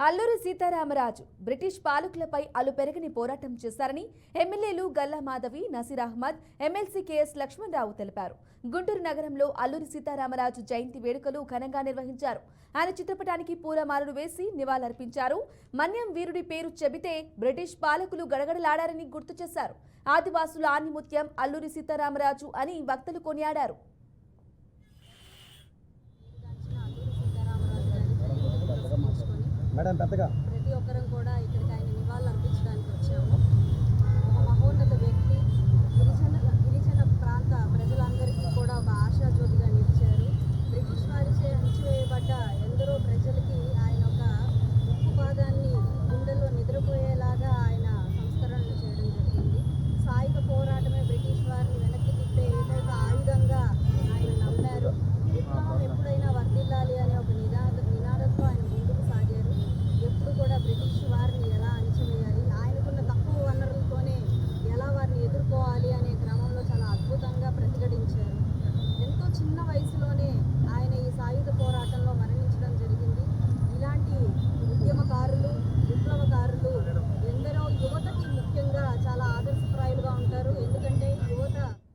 Alluri Sitaramaraju British పాలకులపై అలుపెరగని పోరాటం చేశారని ఎమ్మెల్యేలు గల్లా మాధవి, నసీర్ అహ్మద్, ఎమ్మెల్సీ కెఎస్ లక్ష్మణరావు తెలిపారు. గుంటూరు నగరంలో అల్లూరి సీతారామరాజు జయంతి వేడుకలు ఘనంగా నిర్వహించారు. ఆయన చిత్రపటానికి పూలమాలలు వేసి నివాళులర్పించారు. మన్యం వీరుడి పేరు చెబితే బ్రిటిష్ పాలకులు గడగడలాడారని గుర్తు చేశారు. ఆదివాసుల ఆణిముత్యం అల్లూరి సీతారామరాజు అని వక్తలు కొనియాడారు. ప్రతి ఒక్కరం కూడా ఇక్కడికి ఆయన నివాళులు అర్పించడానికి వచ్చాము. ఒక మహోన్నత వ్యక్తి, గిరిజన ప్రాంత ప్రజలందరికీ కూడా ఒక ఆశాజ్యోతిగా నిలిచారు. బ్రిటిష్ వారిచే అణచివేయబడ్డ ఎందరో ప్రజలకి